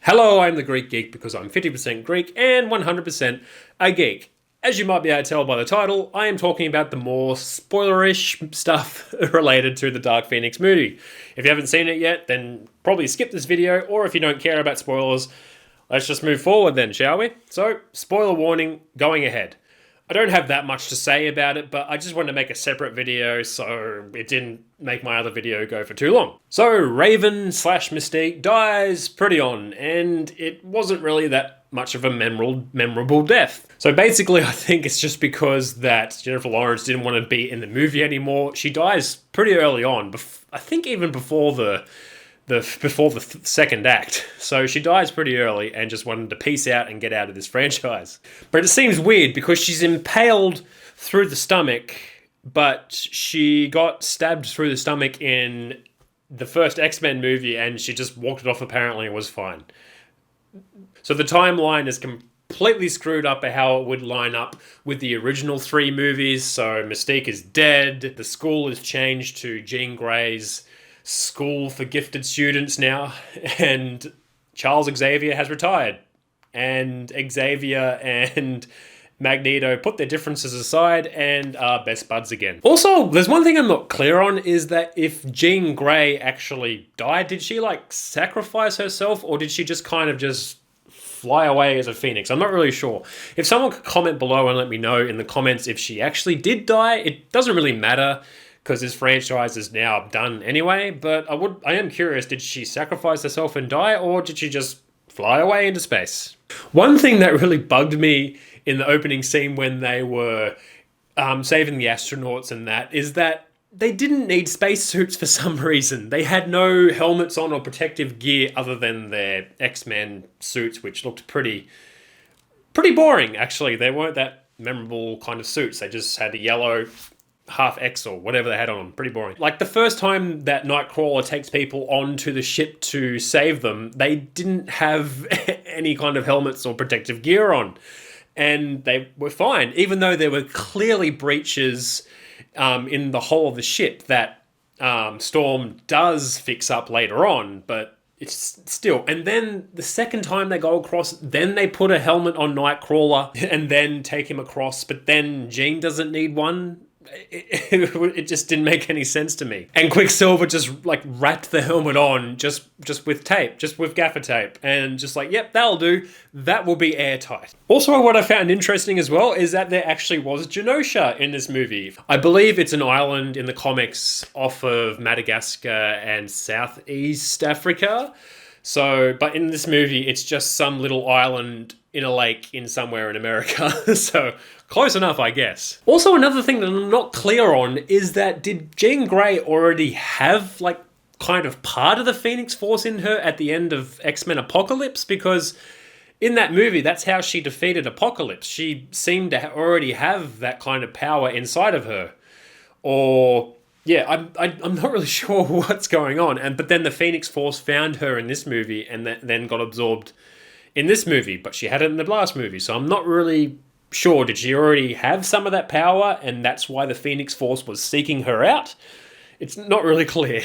Hello, I'm the Greek Geek because I'm 50% Greek and 100% a geek. As you might be able to tell by the title, I am talking about the more spoilerish stuff related to the Dark Phoenix movie. If you haven't seen it yet, then probably skip this video, or if you don't care about spoilers, let's just move forward then, shall we? So, spoiler warning going ahead. I don't have that much to say about it, but I just wanted to make a separate video so it didn't make my other video go for too long. So Raven / Mystique dies pretty on, and it wasn't really that much of a memorable death. So basically I think it's just because that Jennifer Lawrence didn't want to be in the movie anymore. She dies pretty early on, I think even before the second act. So she dies pretty early and just wanted to peace out and get out of this franchise. But it seems weird because she's impaled through the stomach, but she got stabbed through the stomach in the first X-Men movie and she just walked it off apparently and was fine. So the timeline is completely screwed up how it would line up with the original 3 movies. So Mystique is dead, the school is changed to Jean Grey's school for gifted students now, and Charles Xavier has retired, and Xavier and Magneto put their differences aside and are best buds again. Also, there's one thing I'm not clear on, is that if Jean Grey actually died, did she like sacrifice herself, or did she just kind of just fly away as a phoenix? I'm not really sure. If someone could comment below and let me know in the comments if she actually did die. It doesn't really matter, because this franchise is now done anyway, but I am curious, did she sacrifice herself and die, or did she just fly away into space? One thing that really bugged me in the opening scene when they were saving the astronauts and that, is that they didn't need spacesuits for some reason. They had no helmets on or protective gear other than their X-Men suits, which looked pretty boring, actually. They weren't that memorable kind of suits. They just had a yellow half X or whatever they had on them. Pretty boring. Like the first time that Nightcrawler takes people onto the ship to save them, they didn't have any kind of helmets or protective gear on. And they were fine, even though there were clearly breaches in the hull of the ship that Storm does fix up later on, but it's still. And then the second time they go across, then they put a helmet on Nightcrawler and then take him across, but then Jean doesn't need one. It just didn't make any sense to me. And Quicksilver just like wrapped the helmet on just with tape, just with gaffer tape, and just like, yep, that'll do. That will be airtight. Also, what I found interesting as well is that there actually was Genosha in this movie. I believe it's an island in the comics off of Madagascar and Southeast Africa. So, but in this movie, it's just some little island in a lake in somewhere in America. So, close enough, I guess. Also, another thing that I'm not clear on is that did Jean Grey already have, like, kind of part of the Phoenix Force in her at the end of X-Men Apocalypse? Because in that movie, that's how she defeated Apocalypse. She seemed to already have that kind of power inside of her. Or yeah, I'm not really sure what's going on. But then the Phoenix Force found her in this movie and then got absorbed in this movie. But she had it in the last movie, so I'm not really sure. Did she already have some of that power and that's why the Phoenix Force was seeking her out? It's not really clear.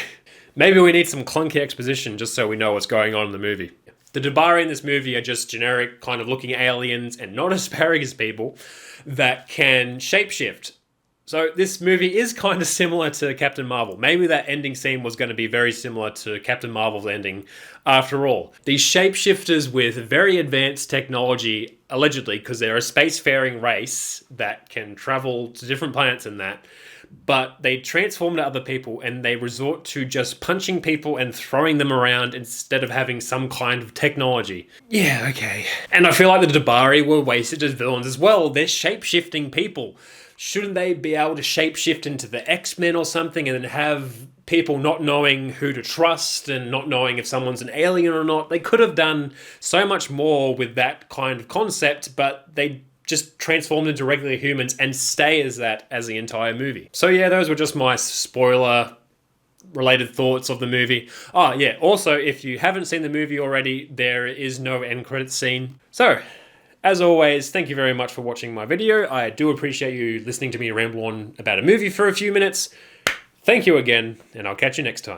Maybe we need some clunky exposition just so we know what's going on in the movie. The Dabari in this movie are just generic kind of looking aliens and not asparagus people that can shapeshift. So this movie is kind of similar to Captain Marvel. Maybe that ending scene was going to be very similar to Captain Marvel's ending after all. These shapeshifters with very advanced technology, allegedly, because they're a spacefaring race that can travel to different planets and that, but they transform to other people and they resort to just punching people and throwing them around instead of having some kind of technology. Yeah, okay. And I feel like the Dabari were wasted as villains as well. They're shape-shifting people. Shouldn't they be able to shapeshift into the X-Men or something and then have people not knowing who to trust and not knowing if someone's an alien or not? They could have done so much more with that kind of concept, but they just transformed into regular humans and stay as that as the entire movie. So yeah, those were just my spoiler related thoughts of the movie. Oh yeah, also if you haven't seen the movie already, there is no end credits scene. So, as always, thank you very much for watching my video. I do appreciate you listening to me ramble on about a movie for a few minutes. Thank you again, and I'll catch you next time.